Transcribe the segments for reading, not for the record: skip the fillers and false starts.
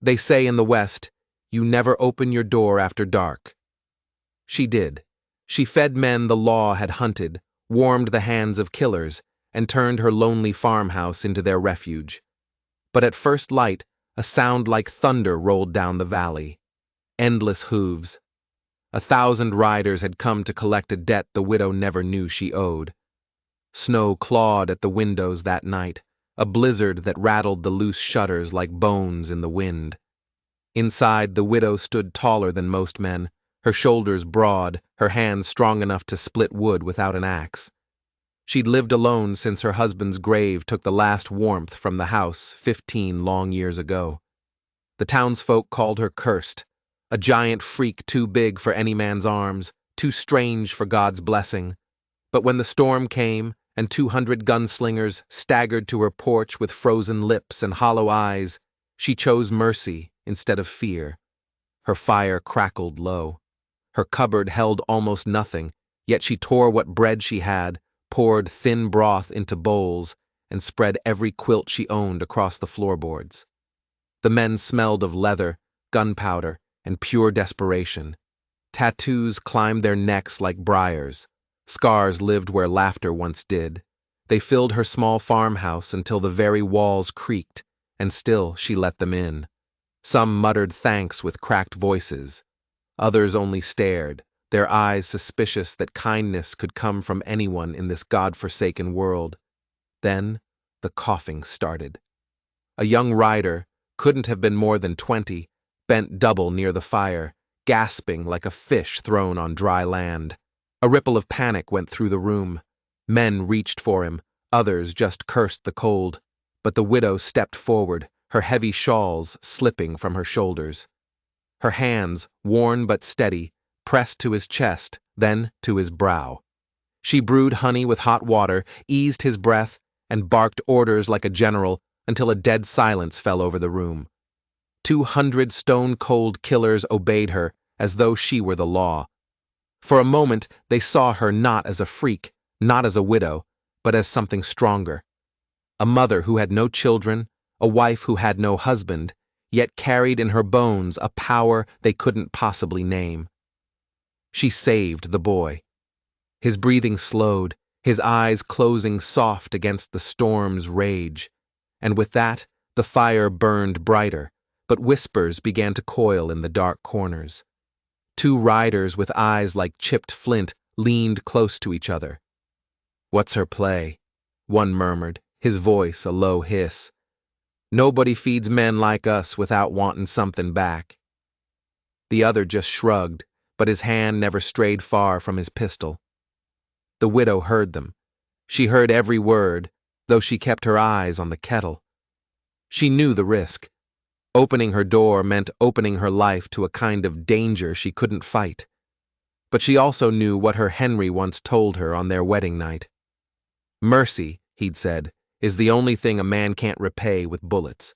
They say in the West, you never open your door after dark. She did. She fed men the law had hunted, warmed the hands of killers, and turned her lonely farmhouse into their refuge. But at first light, a sound like thunder rolled down the valley. Endless hooves. 1,000 riders had come to collect a debt the widow never knew she owed. Snow clawed at the windows that night, a blizzard that rattled the loose shutters like bones in the wind. Inside, the widow stood taller than most men, her shoulders broad, her hands strong enough to split wood without an axe. She'd lived alone since her husband's grave took the last warmth from the house 15 long years ago. The townsfolk called her cursed, a giant freak too big for any man's arms, too strange for God's blessing. But when the storm came, and 200 gunslingers staggered to her porch with frozen lips and hollow eyes, she chose mercy instead of fear. Her fire crackled low. Her cupboard held almost nothing, yet she tore what bread she had, poured thin broth into bowls, and spread every quilt she owned across the floorboards. The men smelled of leather, gunpowder, and pure desperation. Tattoos climbed their necks like briars. Scars lived where laughter once did. They filled her small farmhouse until the very walls creaked, and still she let them in. Some muttered thanks with cracked voices. Others only stared, their eyes suspicious that kindness could come from anyone in this God-forsaken world. Then the coughing started. A young rider, couldn't have been more than 20, bent double near the fire, gasping like a fish thrown on dry land. A ripple of panic went through the room. Men reached for him, others just cursed the cold, but the widow stepped forward, her heavy shawls slipping from her shoulders. Her hands, worn but steady, pressed to his chest, then to his brow. She brewed honey with hot water, eased his breath, and barked orders like a general until a dead silence fell over the room. 200 stone-cold killers obeyed her as though she were the law. For a moment, they saw her not as a freak, not as a widow, but as something stronger. A mother who had no children, a wife who had no husband, yet carried in her bones a power they couldn't possibly name. She saved the boy. His breathing slowed, his eyes closing soft against the storm's rage. And with that, the fire burned brighter, but whispers began to coil in the dark corners. 2 riders with eyes like chipped flint leaned close to each other. "What's her play?" one murmured, his voice a low hiss. "Nobody feeds men like us without wanting something back." The other just shrugged, but his hand never strayed far from his pistol. The widow heard them. She heard every word, though she kept her eyes on the kettle. She knew the risk. Opening her door meant opening her life to a kind of danger she couldn't fight. But she also knew what her Henry once told her on their wedding night. Mercy, he'd said, is the only thing a man can't repay with bullets.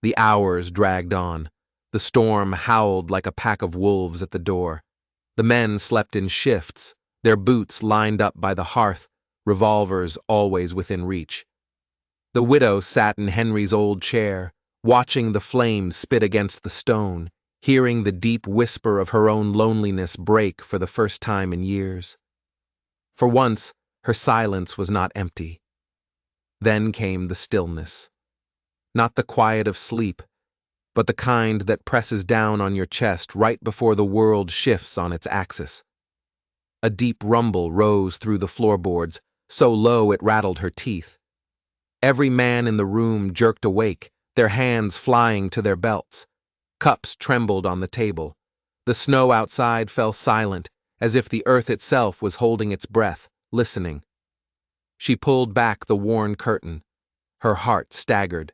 The hours dragged on. The storm howled like a pack of wolves at the door. The men slept in shifts, their boots lined up by the hearth, revolvers always within reach. The widow sat in Henry's old chair, watching the flames spit against the stone, hearing the deep whisper of her own loneliness break for the first time in years. For once, her silence was not empty. Then came the stillness. Not the quiet of sleep, but the kind that presses down on your chest right before the world shifts on its axis. A deep rumble rose through the floorboards, so low it rattled her teeth. Every man in the room jerked awake, their hands flying to their belts. Cups trembled on the table. The snow outside fell silent, as if the earth itself was holding its breath, listening. She pulled back the worn curtain. Her heart staggered.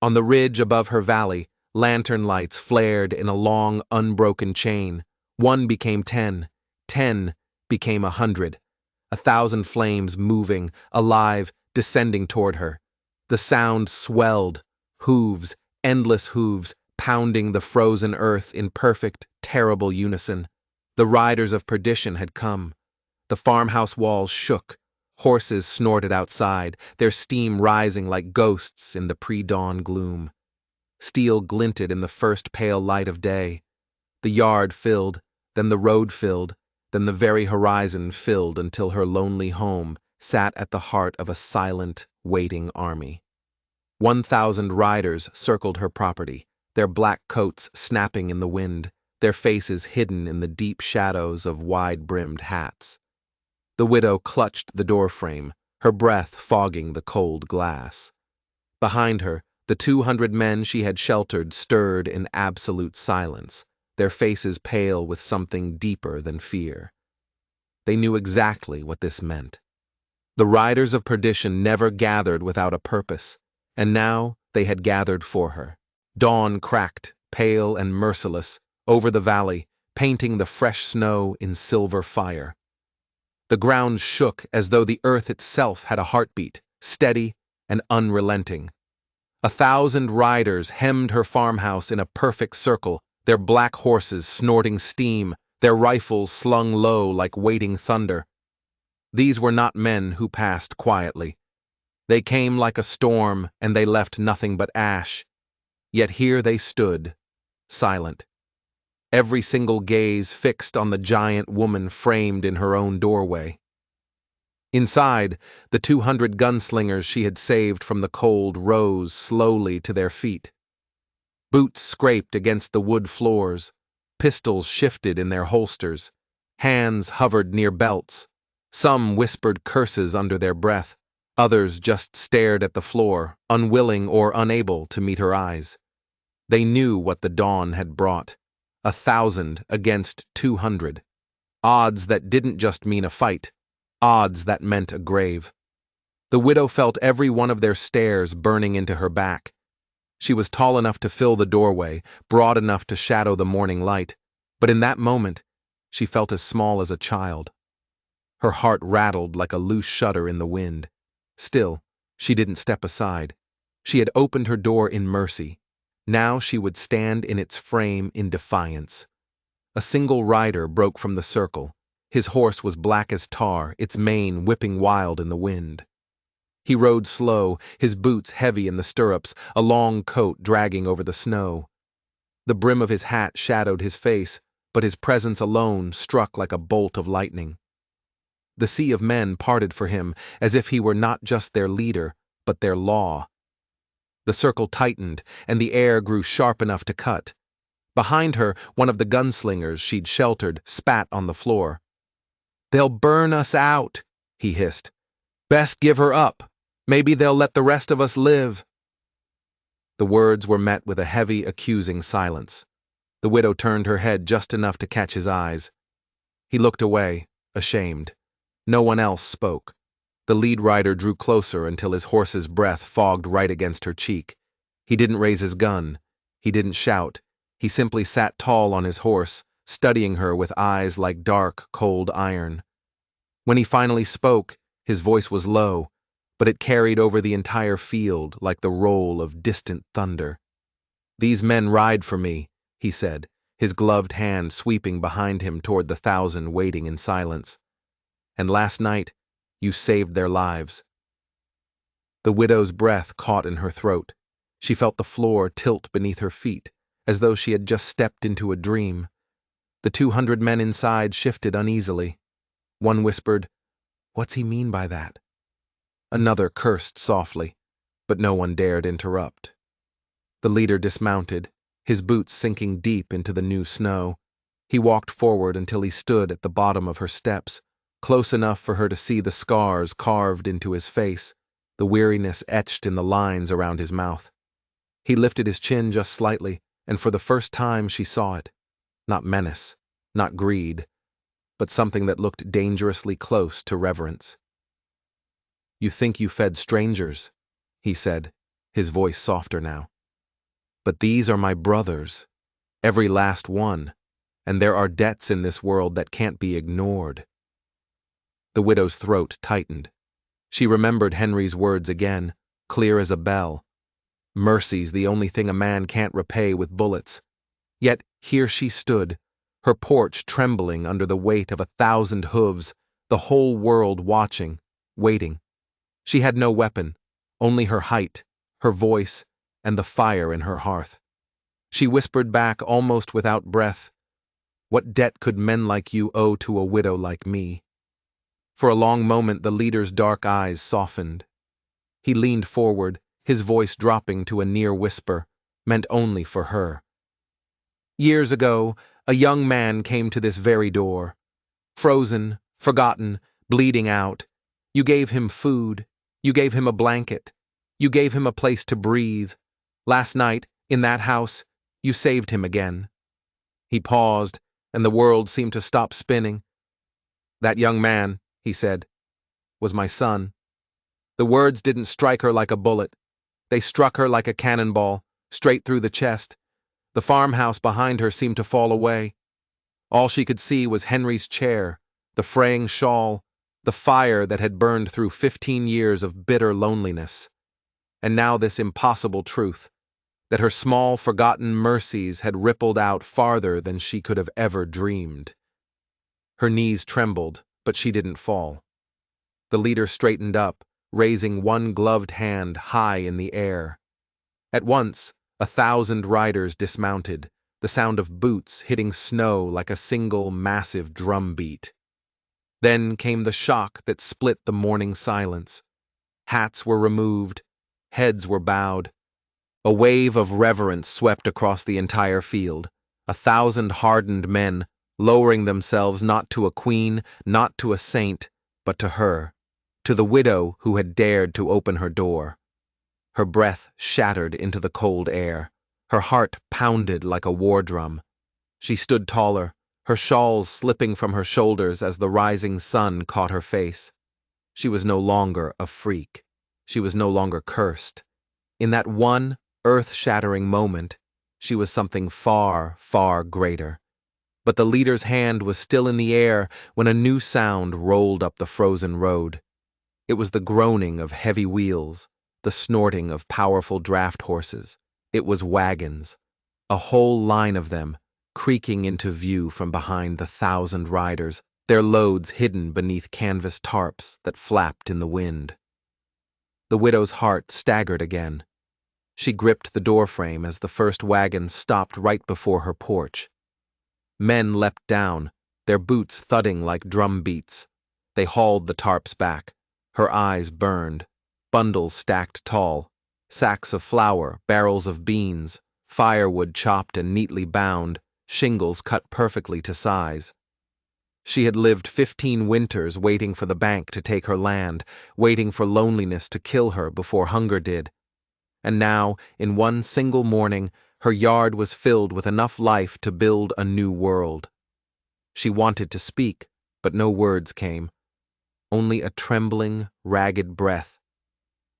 On the ridge above her valley, lantern lights flared in a long, unbroken chain. 1 became 10. 10 became 100. 1,000 flames moving, alive, descending toward her. The sound swelled. Hooves, endless hooves, pounding the frozen earth in perfect, terrible unison. The riders of perdition had come. The farmhouse walls shook. Horses snorted outside, their steam rising like ghosts in the pre-dawn gloom. Steel glinted in the first pale light of day. The yard filled, then the road filled, then the very horizon filled until her lonely home sat at the heart of a silent, waiting army. 1,000 riders circled her property, their black coats snapping in the wind, their faces hidden in the deep shadows of wide-brimmed hats. The widow clutched the doorframe, her breath fogging the cold glass. Behind her, the 200 men she had sheltered stirred in absolute silence, their faces pale with something deeper than fear. They knew exactly what this meant. The riders of perdition never gathered without a purpose, and now they had gathered for her. Dawn cracked, pale and merciless, over the valley, painting the fresh snow in silver fire. The ground shook as though the earth itself had a heartbeat, steady and unrelenting. 1,000 riders hemmed her farmhouse in a perfect circle, their black horses snorting steam, their rifles slung low like waiting thunder. These were not men who passed quietly. They came like a storm, and they left nothing but ash. Yet here they stood, silent. Every single gaze fixed on the giant woman framed in her own doorway. Inside, the 200 gunslingers she had saved from the cold rose slowly to their feet. Boots scraped against the wood floors, pistols shifted in their holsters, hands hovered near belts. Some whispered curses under their breath, others just stared at the floor, unwilling or unable to meet her eyes. They knew what the dawn had brought. 1,000 against 200. Odds that didn't just mean a fight, odds that meant a grave. The widow felt every one of their stares burning into her back. She was tall enough to fill the doorway, broad enough to shadow the morning light, but in that moment, she felt as small as a child. Her heart rattled like a loose shutter in the wind. Still, she didn't step aside. She had opened her door in mercy. Now she would stand in its frame in defiance. A single rider broke from the circle. His horse was black as tar, its mane whipping wild in the wind. He rode slow, his boots heavy in the stirrups, a long coat dragging over the snow. The brim of his hat shadowed his face, but his presence alone struck like a bolt of lightning. The sea of men parted for him, as if he were not just their leader, but their law. The circle tightened, and the air grew sharp enough to cut. Behind her, one of the gunslingers she'd sheltered spat on the floor. "They'll burn us out," he hissed. "Best give her up. Maybe they'll let the rest of us live." The words were met with a heavy, accusing silence. The widow turned her head just enough to catch his eyes. He looked away, ashamed. No one else spoke. The lead rider drew closer until his horse's breath fogged right against her cheek. He didn't raise his gun. He didn't shout. He simply sat tall on his horse, studying her with eyes like dark, cold iron. When he finally spoke, his voice was low, but it carried over the entire field like the roll of distant thunder. "These men ride for me," he said, his gloved hand sweeping behind him toward the 1,000 waiting in silence. "And last night, you saved their lives." The widow's breath caught in her throat. She felt the floor tilt beneath her feet, as though she had just stepped into a dream. The 200 men inside shifted uneasily. One whispered, "What's he mean by that?" Another cursed softly, but no one dared interrupt. The leader dismounted, his boots sinking deep into the new snow. He walked forward until he stood at the bottom of her steps, close enough for her to see the scars carved into his face, the weariness etched in the lines around his mouth. He lifted his chin just slightly, and for the first time she saw it. Not menace, not greed, but something that looked dangerously close to reverence. "You think you fed strangers," he said, his voice softer now. "But these are my brothers, every last one, and there are debts in this world that can't be ignored." The widow's throat tightened. She remembered Henry's words again, clear as a bell. Mercy's the only thing a man can't repay with bullets. Yet here she stood, her porch trembling under the weight of 1,000 hooves, the whole world watching, waiting. She had no weapon, only her height, her voice, and the fire in her hearth. She whispered back almost without breath, "What debt could men like you owe to a widow like me?" For a long moment the leader's dark eyes softened. He leaned forward, his voice dropping to a near whisper, meant only for her. "Years ago, a young man came to this very door. Frozen, forgotten, bleeding out. You gave him food. You gave him a blanket. You gave him a place to breathe. Last night, in that house, you saved him again." He paused, and the world seemed to stop spinning. "That young man," he said, "was my son." The words didn't strike her like a bullet. They struck her like a cannonball, straight through the chest. The farmhouse behind her seemed to fall away. All she could see was Henry's chair, the fraying shawl, the fire that had burned through 15 years of bitter loneliness. And now this impossible truth, that her small, forgotten mercies had rippled out farther than she could have ever dreamed. Her knees trembled, but she didn't fall. The leader straightened up, raising one gloved hand high in the air. At once, 1,000 riders dismounted, the sound of boots hitting snow like a single massive drum beat. Then came the shock that split the morning silence. Hats were removed, heads were bowed. A wave of reverence swept across the entire field, 1,000 hardened men, lowering themselves not to a queen, not to a saint, but to her, to the widow who had dared to open her door. Her breath shattered into the cold air. Her heart pounded like a war drum. She stood taller, her shawls slipping from her shoulders as the rising sun caught her face. She was no longer a freak. She was no longer cursed. In that one earth-shattering moment, she was something far, far greater. But the leader's hand was still in the air when a new sound rolled up the frozen road. It was the groaning of heavy wheels, the snorting of powerful draft horses. It was wagons, a whole line of them, creaking into view from behind the 1,000 riders, their loads hidden beneath canvas tarps that flapped in the wind. The widow's heart staggered again. She gripped the doorframe as the first wagon stopped right before her porch. Men leapt down, their boots thudding like drum beats. They hauled the tarps back. Her eyes burned. Bundles stacked tall, sacks of flour, barrels of beans, firewood chopped and neatly bound, shingles cut perfectly to size. She had lived 15 winters waiting for the bank to take her land, waiting for loneliness to kill her before hunger did. And now, in one single morning, her yard was filled with enough life to build a new world. She wanted to speak, but no words came. Only a trembling, ragged breath.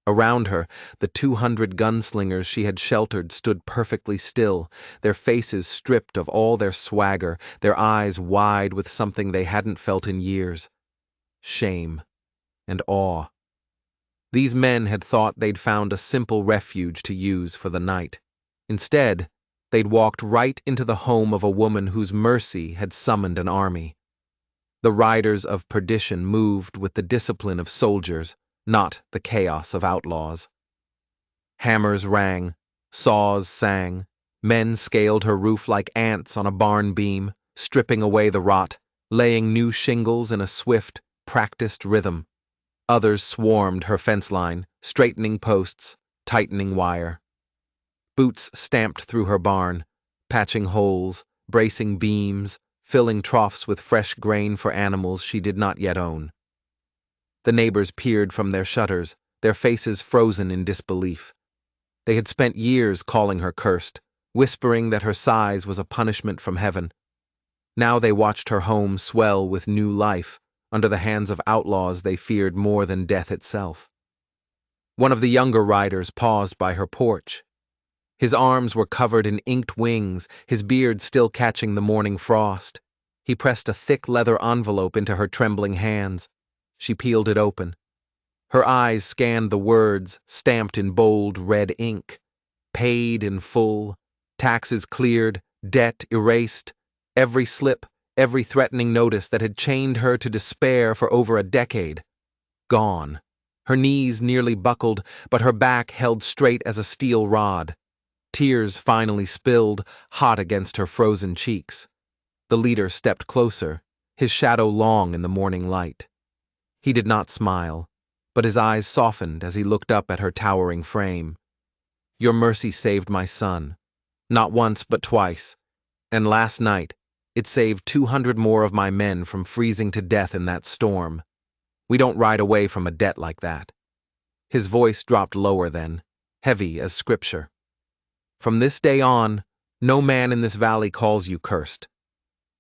Around her, the 200 gunslingers she had sheltered stood perfectly still, their faces stripped of all their swagger, their eyes wide with something they hadn't felt in years. Shame and awe. These men had thought they'd found a simple refuge to use for the night. Instead, they'd walked right into the home of a woman whose mercy had summoned an army. The riders of perdition moved with the discipline of soldiers, not the chaos of outlaws. Hammers rang, saws sang, men scaled her roof like ants on a barn beam, stripping away the rot, laying new shingles in a swift, practiced rhythm. Others swarmed her fence line, straightening posts, tightening wire. Boots stamped through her barn, patching holes, bracing beams, filling troughs with fresh grain for animals she did not yet own. The neighbors peered from their shutters, their faces frozen in disbelief. They had spent years calling her cursed, whispering that her size was a punishment from heaven. Now they watched her home swell with new life, under the hands of outlaws they feared more than death itself. One of the younger riders paused by her porch. His arms were covered in inked wings, his beard still catching the morning frost. He pressed a thick leather envelope into her trembling hands. She peeled it open. Her eyes scanned the words stamped in bold red ink. Paid in full, taxes cleared, debt erased, every slip, every threatening notice that had chained her to despair for over a decade. Gone. Her knees nearly buckled, but her back held straight as a steel rod. Tears finally spilled, hot against her frozen cheeks. The leader stepped closer, his shadow long in the morning light. He did not smile, but his eyes softened as he looked up at her towering frame. Your mercy saved my son, not once but twice, and last night it saved 200 more of my men from freezing to death in that storm. We don't ride away from a debt like that. His voice dropped lower then, heavy as scripture. From this day on, no man in this valley calls you cursed.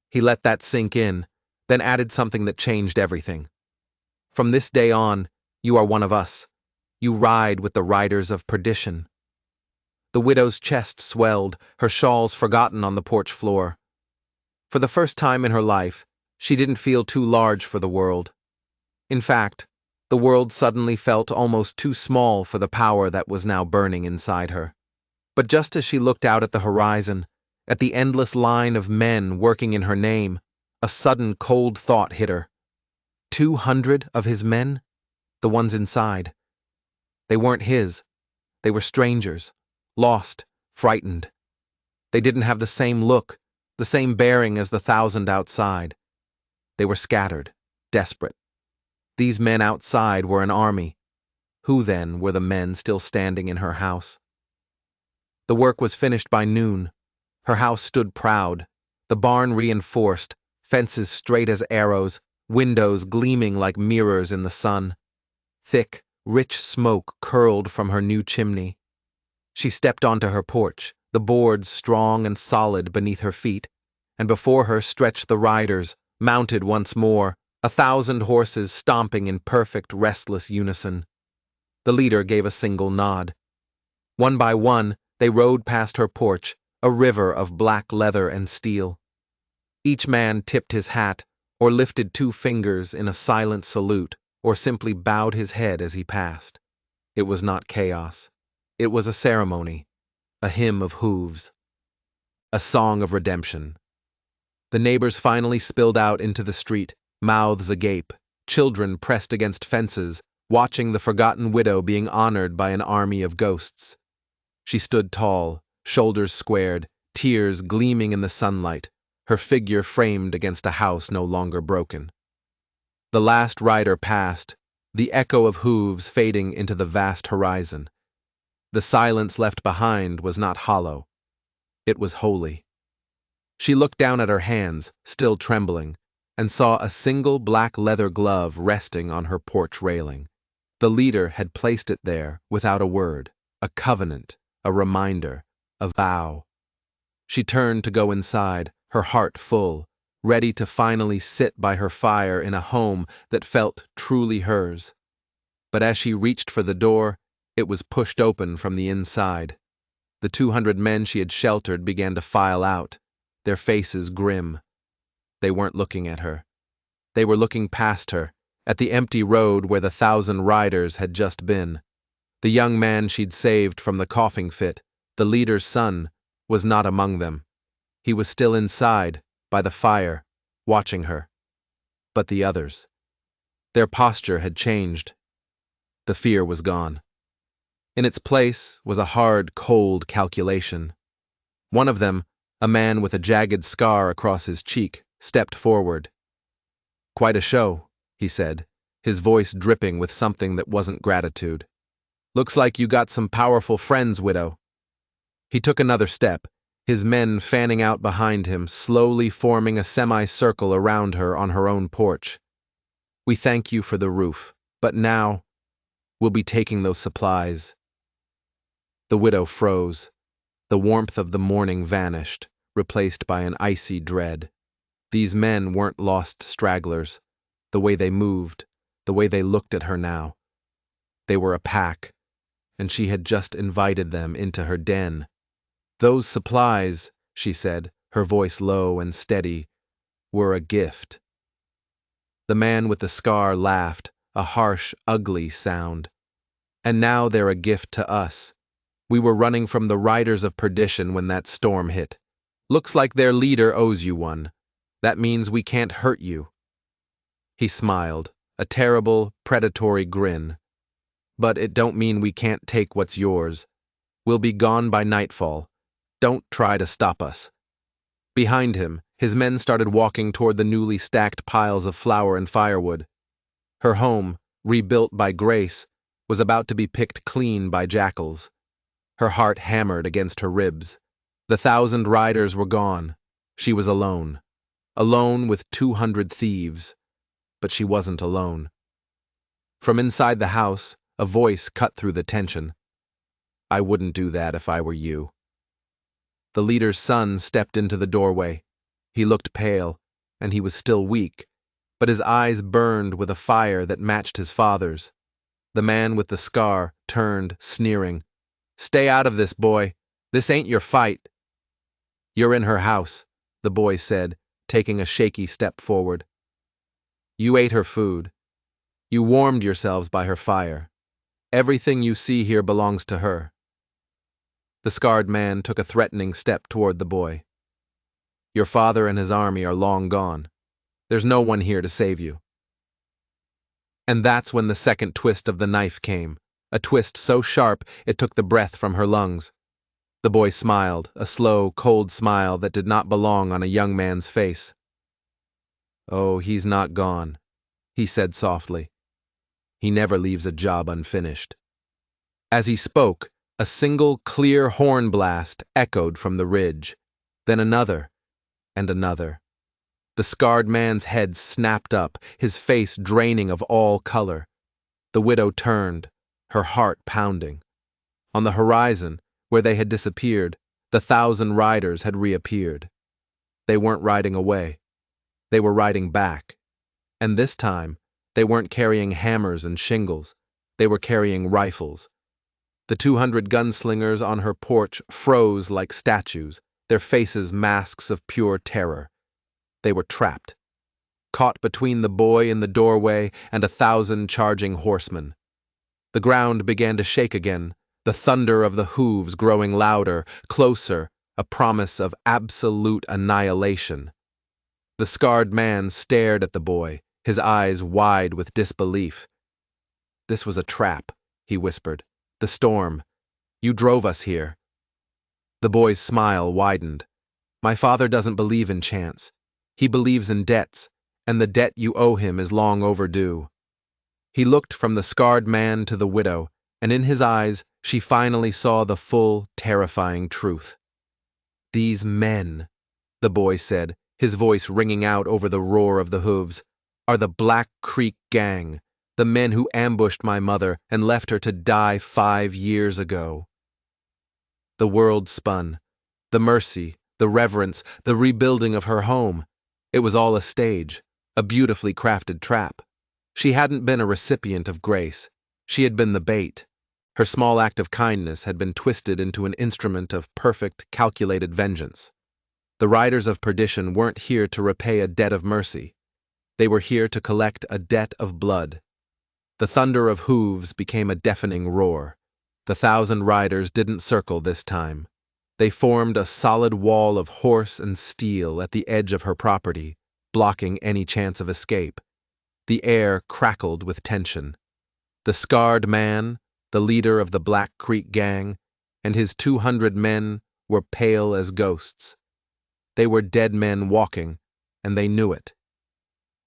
He let that sink in, then added something that changed everything. From this day on, you are one of us. You ride with the riders of perdition. The widow's chest swelled, her shawls forgotten on the porch floor. For the first time in her life, she didn't feel too large for the world. In fact, the world suddenly felt almost too small for the power that was now burning inside her. But just as she looked out at the horizon, at the endless line of men working in her name, a sudden cold thought hit her. 200 of his men? The ones inside. They weren't his. They were strangers, lost, frightened. They didn't have the same look, the same bearing as the 1,000 outside. They were scattered, desperate. These men outside were an army. Who, then, were the men still standing in her house? The work was finished by noon. Her house stood proud, the barn reinforced, fences straight as arrows, windows gleaming like mirrors in the sun. Thick, rich smoke curled from her new chimney. She stepped onto her porch, the boards strong and solid beneath her feet, and before her stretched the riders, mounted once more, 1,000 horses stomping in perfect, restless unison. The leader gave a single nod. One by one, they rode past her porch, a river of black leather and steel. Each man tipped his hat, or lifted 2 fingers in a silent salute, or simply bowed his head as he passed. It was not chaos. It was a ceremony, a hymn of hooves, a song of redemption. The neighbors finally spilled out into the street, mouths agape, children pressed against fences, watching the forgotten widow being honored by an army of ghosts. She stood tall, shoulders squared, tears gleaming in the sunlight, her figure framed against a house no longer broken. The last rider passed, the echo of hooves fading into the vast horizon. The silence left behind was not hollow. It was holy. She looked down at her hands, still trembling, and saw a single black leather glove resting on her porch railing. The leader had placed it there without a word, a covenant, a reminder, a vow. She turned to go inside, her heart full, ready to finally sit by her fire in a home that felt truly hers. But as she reached for the door, it was pushed open from the inside. The 200 men she had sheltered began to file out, their faces grim. They weren't looking at her. They were looking past her, at the empty road where the 1,000 riders had just been. The young man she'd saved from the coughing fit, the leader's son, was not among them. He was still inside, by the fire, watching her. But the others. Their posture had changed. The fear was gone. In its place was a hard, cold calculation. One of them, a man with a jagged scar across his cheek, stepped forward. "Quite a show," he said, his voice dripping with something that wasn't gratitude. "Looks like you got some powerful friends, widow." He took another step, his men fanning out behind him, slowly forming a semicircle around her on her own porch. "We thank you for the roof, but now we'll be taking those supplies." The widow froze. The warmth of the morning vanished, replaced by an icy dread. These men weren't lost stragglers. The way they moved, the way they looked at her now. They were a pack, and she had just invited them into her den. "Those supplies," she said, her voice low and steady, "were a gift." The man with the scar laughed, a harsh, ugly sound. "And now they're a gift to us. We were running from the riders of perdition when that storm hit. Looks like their leader owes you one. That means we can't hurt you." He smiled, a terrible, predatory grin. But it don't mean we can't take what's yours. We'll be gone by nightfall. Don't try to stop us." Behind him, his men started walking toward the newly stacked piles of flour and firewood. Her home, rebuilt by Grace, was about to be picked clean by jackals. Her heart hammered against her ribs. The 1,000 riders were gone. She was alone. Alone with 200 thieves. But she wasn't alone. From inside the house, a voice cut through the tension. "I wouldn't do that if I were you." The leader's son stepped into the doorway. He looked pale, and he was still weak, but his eyes burned with a fire that matched his father's. The man with the scar turned, sneering. "Stay out of this, boy. This ain't your fight." "You're in her house," the boy said, taking a shaky step forward. "You ate her food. You warmed yourselves by her fire. Everything you see here belongs to her." The scarred man took a threatening step toward the boy. "Your father and his army are long gone. There's no one here to save you." And that's when the second twist of the knife came, a twist so sharp it took the breath from her lungs. The boy smiled, a slow, cold smile that did not belong on a young man's face. "Oh, he's not gone," he said softly. "He never leaves a job unfinished." As he spoke, a single clear horn blast echoed from the ridge, then another, and another. The scarred man's head snapped up, his face draining of all color. The widow turned, her heart pounding. On the horizon, where they had disappeared, the 1,000 riders had reappeared. They weren't riding away. They were riding back. And this time, they weren't carrying hammers and shingles. They were carrying rifles. The 200 gunslingers on her porch froze like statues, their faces masks of pure terror. They were trapped, caught between the boy in the doorway and 1,000 charging horsemen. The ground began to shake again, the thunder of the hooves growing louder, closer, a promise of absolute annihilation. The scarred man stared at the boy, his eyes wide with disbelief. "This was a trap," he whispered. "The storm. You drove us here." The boy's smile widened. "My father doesn't believe in chance. He believes in debts, and the debt you owe him is long overdue." He looked from the scarred man to the widow, and in his eyes she finally saw the full, terrifying truth. "These men," the boy said, his voice ringing out over the roar of the hooves, "are the Black Creek Gang, the men who ambushed my mother and left her to die 5 years ago." The world spun. The mercy, the reverence, the rebuilding of her home. It was all a stage, a beautifully crafted trap. She hadn't been a recipient of grace. She had been the bait. Her small act of kindness had been twisted into an instrument of perfect, calculated vengeance. The riders of perdition weren't here to repay a debt of mercy. They were here to collect a debt of blood. The thunder of hooves became a deafening roar. The 1,000 riders didn't circle this time. They formed a solid wall of horse and steel at the edge of her property, blocking any chance of escape. The air crackled with tension. The scarred man, the leader of the Black Creek Gang, and his 200 men were pale as ghosts. They were dead men walking, and they knew it.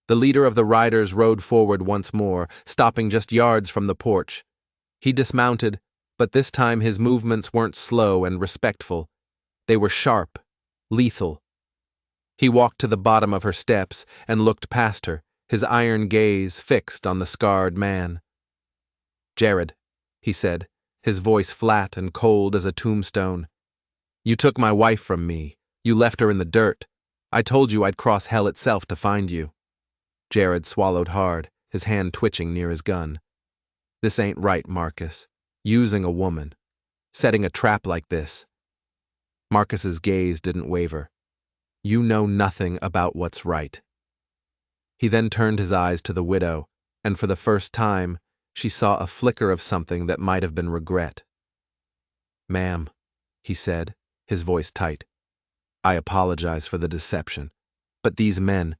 The leader of the riders rode forward once more, stopping just yards from the porch. He dismounted, but this time his movements weren't slow and respectful. They were sharp, lethal. He walked to the bottom of her steps and looked past her, his iron gaze fixed on the scarred man. "Jared," he said, his voice flat and cold as a tombstone. "You took my wife from me. You left her in the dirt. I told you I'd cross hell itself to find you." Jared swallowed hard, his hand twitching near his gun. "This ain't right, Marcus. Using a woman. Setting a trap like this." Marcus's gaze didn't waver. "You know nothing about what's right." He then turned his eyes to the widow, and for the first time, she saw a flicker of something that might have been regret. "Ma'am," he said, his voice tight, "I apologize for the deception. But these men,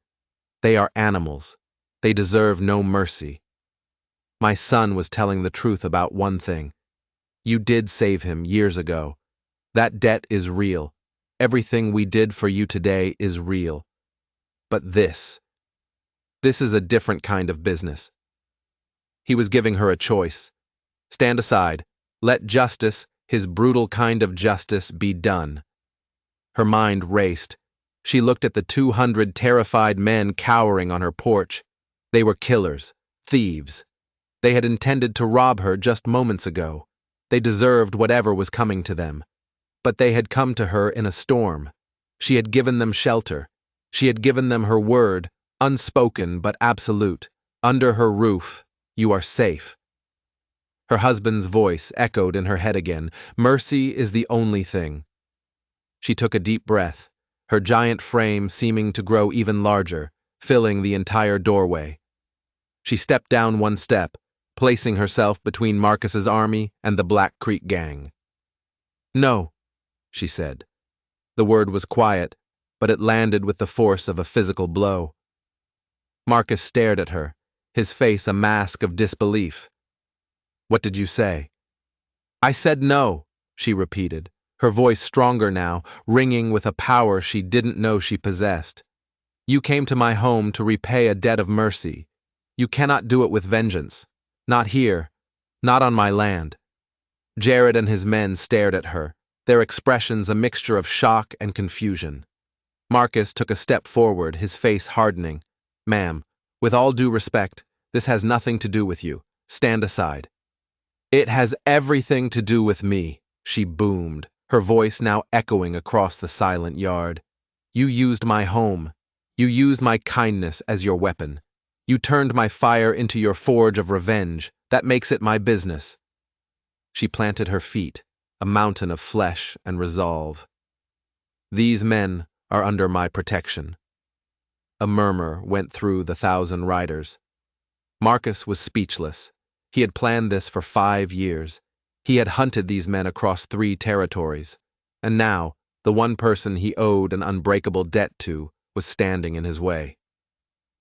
they are animals. They deserve no mercy." My son was telling the truth about one thing. You did save him years ago. That debt is real. Everything we did for you today is real. But this is a different kind of business. He was giving her a choice. Stand aside. Let justice, his brutal kind of justice, be done. Her mind raced. She looked at the 200 terrified men cowering on her porch. They were killers, thieves. They had intended to rob her just moments ago. They deserved whatever was coming to them. But they had come to her in a storm. She had given them shelter. She had given them her word, unspoken but absolute. Under her roof, you are safe. Her husband's voice echoed in her head again. Mercy is the only thing. She took a deep breath, her giant frame seeming to grow even larger, filling the entire doorway. She stepped down one step, placing herself between Marcus's army and the Black Creek gang. No, she said. The word was quiet, but it landed with the force of a physical blow. Marcus stared at her, his face a mask of disbelief. What did you say? I said no, she repeated, her voice stronger now, ringing with a power she didn't know she possessed. You came to my home to repay a debt of mercy. You cannot do it with vengeance. Not here. Not on my land. Jared and his men stared at her, their expressions a mixture of shock and confusion. Marcus took a step forward, his face hardening. Ma'am, with all due respect, this has nothing to do with you. Stand aside. It has everything to do with me, she boomed, her voice now echoing across the silent yard. You used my home. You used my kindness as your weapon. You turned my fire into your forge of revenge. That makes it my business. She planted her feet, a mountain of flesh and resolve. These men are under my protection. A murmur went through the 1,000 riders. Marcus was speechless. He had planned this for 5 years. He had hunted these men across 3 territories. And now, the one person he owed an unbreakable debt to was standing in his way.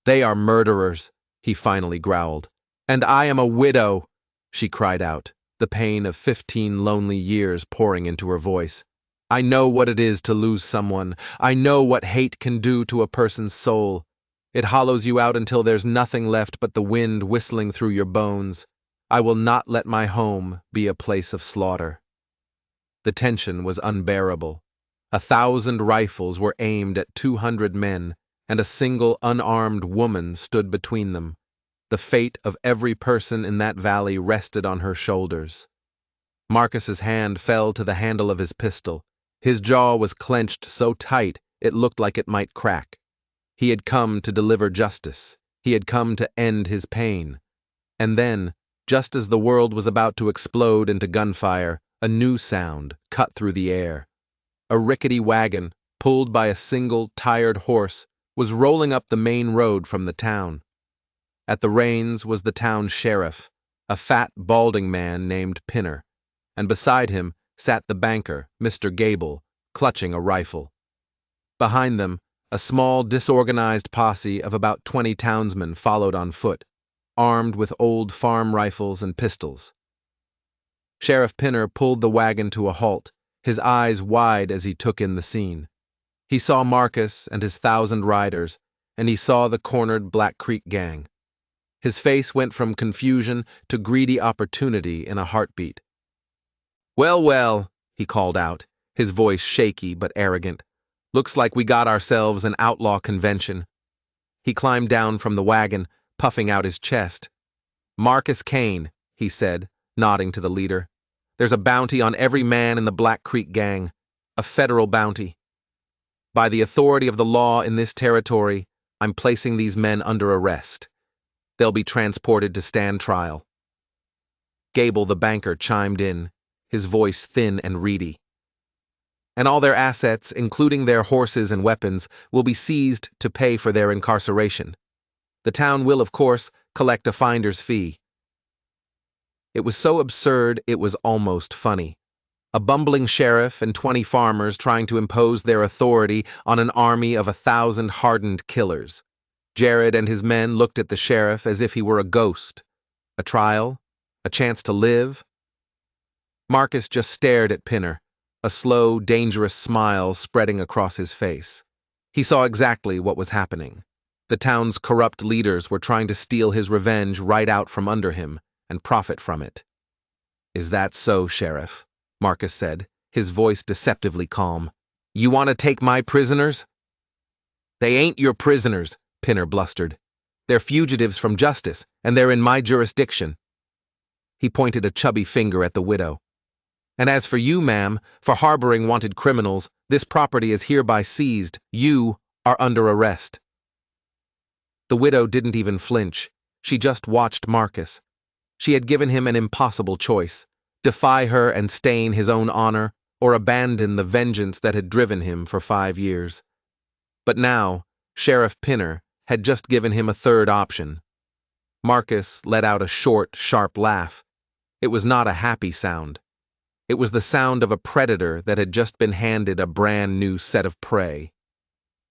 They are murderers, he finally growled. And I am a widow, she cried out, the pain of 15 lonely years pouring into her voice. I know what it is to lose someone. I know what hate can do to a person's soul. It hollows you out until there's nothing left but the wind whistling through your bones. I will not let my home be a place of slaughter. The tension was unbearable. 1,000 rifles were aimed at 200 men, and a single unarmed woman stood between them. The fate of every person in that valley rested on her shoulders. Marcus's hand fell to the handle of his pistol. His jaw was clenched so tight it looked like it might crack. He had come to deliver justice. He had come to end his pain. And then, just as the world was about to explode into gunfire, a new sound cut through the air. A rickety wagon, pulled by a single, tired horse, was rolling up the main road from the town. At the reins was the town sheriff, a fat, balding man named Pinner, and beside him sat the banker, Mr. Gable, clutching a rifle. Behind them, a small, disorganized posse of about 20 townsmen followed on foot, armed with old farm rifles and pistols. Sheriff Pinner pulled the wagon to a halt, his eyes wide as he took in the scene. He saw Marcus and his 1,000 riders, and he saw the cornered Black Creek gang. His face went from confusion to greedy opportunity in a heartbeat. Well, well, he called out, his voice shaky but arrogant. Looks like we got ourselves an outlaw convention. He climbed down from the wagon, puffing out his chest. Marcus Kane, he said, nodding to the leader. There's a bounty on every man in the Black Creek gang, a federal bounty. By the authority of the law in this territory, I'm placing these men under arrest. They'll be transported to stand trial. Gable the banker chimed in, his voice thin and reedy. And all their assets, including their horses and weapons, will be seized to pay for their incarceration. The town will, of course, collect a finder's fee. It was so absurd it was almost funny. A bumbling sheriff and 20 farmers trying to impose their authority on an army of 1,000 hardened killers. Jared and his men looked at the sheriff as if he were a ghost A trial? A chance to live? Marcus just stared at Pinner, a slow, dangerous smile spreading across his face. He saw exactly what was happening. The town's corrupt leaders were trying to steal his revenge right out from under him and profit from it. "Is that so, Sheriff?" Marcus said, his voice deceptively calm. "You want to take my prisoners?" "They ain't your prisoners," Pinner blustered. "They're fugitives from justice, and they're in my jurisdiction." He pointed a chubby finger at the widow. "And as for you, ma'am, for harboring wanted criminals, this property is hereby seized. You are under arrest." The widow didn't even flinch. She just watched Marcus. She had given him an impossible choice: defy her and stain his own honor, or abandon the vengeance that had driven him for 5 years. But now, Sheriff Pinner had just given him a third option. Marcus let out a short, sharp laugh. It was not a happy sound. It was the sound of a predator that had just been handed a brand new set of prey.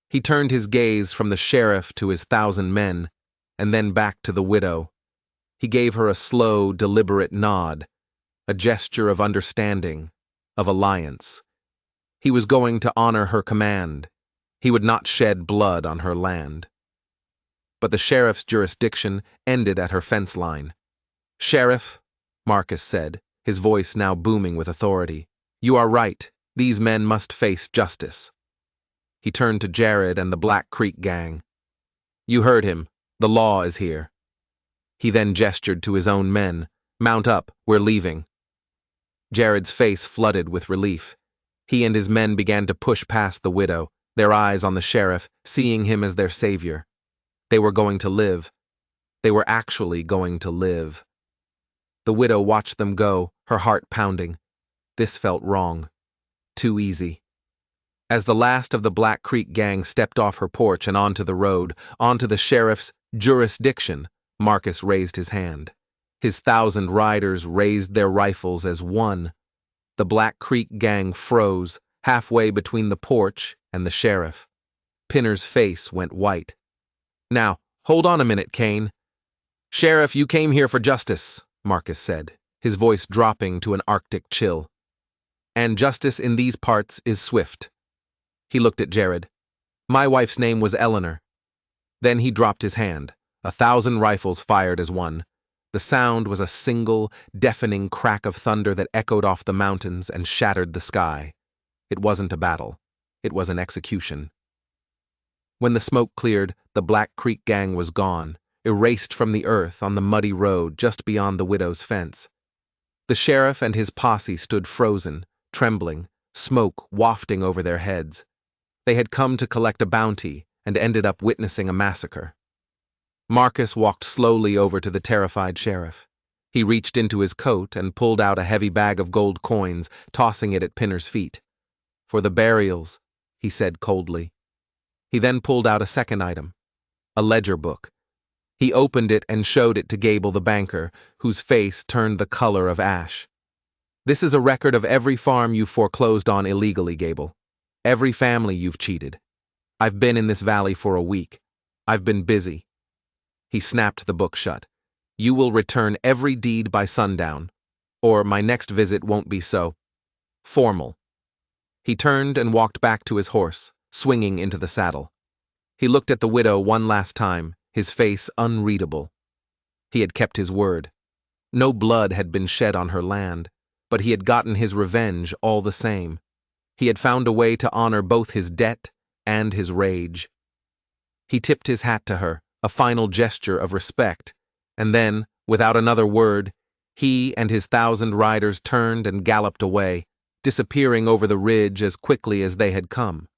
He turned his gaze from the sheriff to his 1,000 men, and then back to the widow. He gave her a slow, deliberate nod, a gesture of understanding, of alliance. He was going to honor her command. He would not shed blood on her land. But the sheriff's jurisdiction ended at her fence line. "Sheriff," Marcus said, his voice now booming with authority, "you are right. These men must face justice." He turned to Jared and the Black Creek gang. "You heard him. The law is here." He then gestured to his own men. "Mount up. We're leaving." Jared's face flooded with relief. He and his men began to push past the widow, their eyes on the sheriff, seeing him as their savior. They were going to live. They were actually going to live. The widow watched them go, her heart pounding. This felt wrong. Too easy. As the last of the Black Creek gang stepped off her porch and onto the road, onto the sheriff's jurisdiction, Marcus raised his hand. His 1,000 riders raised their rifles as one. The Black Creek gang froze, halfway between the porch and the sheriff. Pinner's face went white. "Now, hold on a minute, Kane." "Sheriff, you came here for justice," Marcus said, his voice dropping to an Arctic chill. "And justice in these parts is swift." He looked at Jared. "My wife's name was Eleanor." Then he dropped his hand. 1,000 rifles fired as one. The sound was a single, deafening crack of thunder that echoed off the mountains and shattered the sky. It wasn't a battle. It was an execution. When the smoke cleared, the Black Creek gang was gone, erased from the earth on the muddy road just beyond the widow's fence. The sheriff and his posse stood frozen, trembling, smoke wafting over their heads. They had come to collect a bounty and ended up witnessing a massacre. Marcus walked slowly over to the terrified sheriff. He reached into his coat and pulled out a heavy bag of gold coins, tossing it at Pinner's feet. "For the burials," he said coldly. He then pulled out a second item, a ledger book. He opened it and showed it to Gable the banker, whose face turned the color of ash. "This is a record of every farm you've foreclosed on illegally, Gable. Every family you've cheated. I've been in this valley for a week. I've been busy." He snapped the book shut. "You will return every deed by sundown, or my next visit won't be so formal." He turned and walked back to his horse, swinging into the saddle. He looked at the widow one last time, his face unreadable. He had kept his word. No blood had been shed on her land, but he had gotten his revenge all the same. He had found a way to honor both his debt and his rage. He tipped his hat to her, a final gesture of respect, and then, without another word, he and his 1,000 riders turned and galloped away, disappearing over the ridge as quickly as they had come.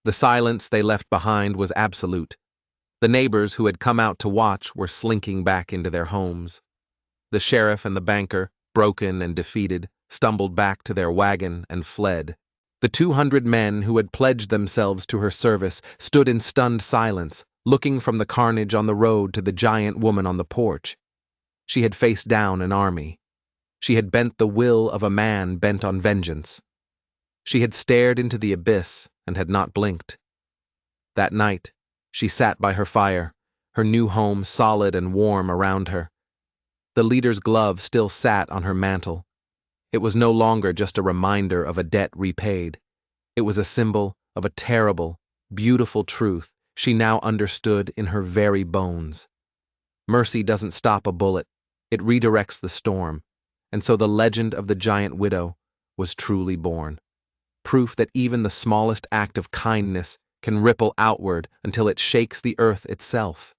The silence they left behind was absolute. The neighbors who had come out to watch were slinking back into their homes. The sheriff and the banker, broken and defeated, stumbled back to their wagon and fled. The 200 men who had pledged themselves to her service stood in stunned silence, looking from the carnage on the road to the giant woman on the porch. She had faced down an army. She had bent the will of a man bent on vengeance. She had stared into the abyss and had not blinked. That night, she sat by her fire, her new home solid and warm around her. The leader's glove still sat on her mantle. It was no longer just a reminder of a debt repaid. It was a symbol of a terrible, beautiful truth she now understood in her very bones. Mercy doesn't stop a bullet, it redirects the storm, and so the legend of the giant widow was truly born. Proof that even the smallest act of kindness can ripple outward until it shakes the earth itself.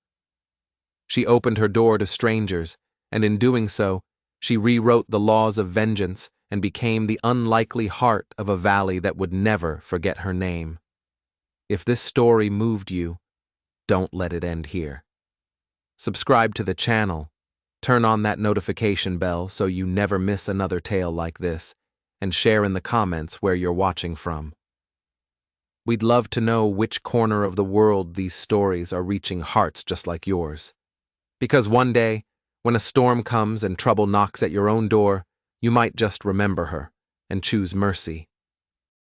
She opened her door to strangers, and in doing so, she rewrote the laws of vengeance and became the unlikely heart of a valley that would never forget her name. If this story moved you, don't let it end here. Subscribe to the channel, turn on that notification bell so you never miss another tale like this, and share in the comments where you're watching from. We'd love to know which corner of the world these stories are reaching hearts just like yours. Because one day, when a storm comes and trouble knocks at your own door, you might just remember her and choose mercy.